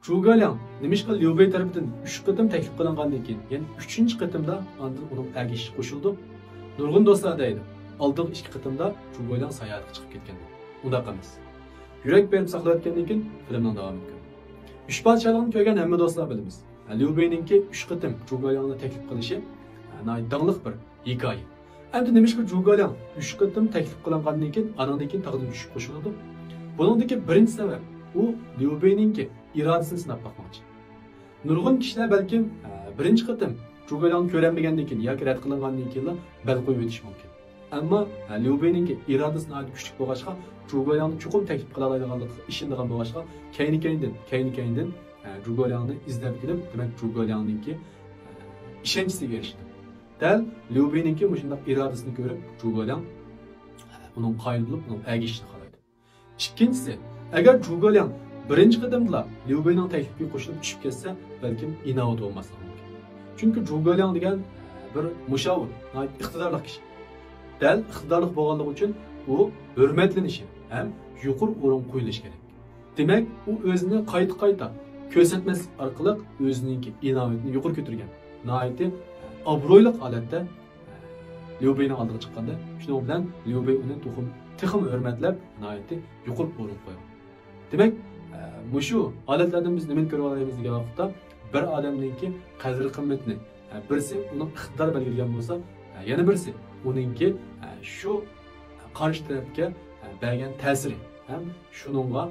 Zhuge nimishqa Liu Bei tarafidan 3 qitim taklif qilingandan keyin, ya'ni 3-qitimda ondan uning ergashish qo'shildi. Nurg'un do'stlar deydi, oldingi 2 qitimda Zhuge sayohatga chiqib ketgan. Undaq emas. Yurak berib saqlayotgandan keyin filmning davom etgan. 3 podshohlarni ko'rgan hamma do'stlar bilamiz. Liu Bei'ninki 3 qitim Zhuge'ni taklif qilishi danglik bir hikoya. Endi nimishqa Zhuge 3 qitim taklif qilingandan keyin, anandan keyin taqdim tushib qo'shildi. Buningdagi birinchi sabab u Liu Bei'ninki irodasini sinab bakmoqchi. Nurg'un kishilar balkim birinchi qitim Zhuge'ni ko'rmagandan keyin yoki rad qilingandan keyin bel qo'yib o'tish mumkin. Ammo Liu Bei'ninki irodasi kuchli bo'lg'achqa, Zhuge'ni chuqur taklif qila oladiganligi ishonadigan bo'lg'achqa, keyin Zhuge'ni izlab kelib, demak Zhuge'ninki ishonchisiga erishdi. Dal Liu Bei'ninki shunday irodasini ko'rib, Zhuge uning qoyil bo'lib, uning ergashishni xohlaydi. Ikkinchisi, agar Zhuge birinchi qadamda Liu Bei'ning taklifiga qo'shilib tushib ketsa, balkim inovat bo'lmasligi mumkin. Chunki Zhuge degan bir mushavir, iqtidorli kishi. Dal iqtidorli bo'lganligi uchun u hurmatlanishi ham yuqori o'rin qo'yilishi kerak. Demak, u o'zini qayta ko'rsatmaslik orqali o'zining inovatini yuqori ko'targan. Nihoyatda obro'li holatda Liu Bei'ning oldiga chiqqanda, shuning bilan Liu Bei uni texim hurmatlab, nihoyatda yuqori o'rin qo'ygan. Demak, shu holatlardan biz nima ko'rib olamiz degan vaqtda bir odamningki qadr-qimmatini birisi uning iqtidor belgilagan bo'lsa, yana birisi uningki shu qarshi tarafga bergan ta'siri ham shuningga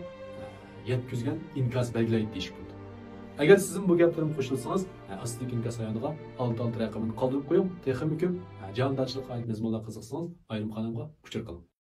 yetkazgan inkos belgilaydi deyish bo'ldi. Agar siz bu gaplarga qo'shilsangiz, astlik inkos ayoniga 66 raqamini qoldirib qo'ying. Texnik ko'p jondoshlik oid mazmunlar qiziqsangiz, ayrim kanalga uchir qiling.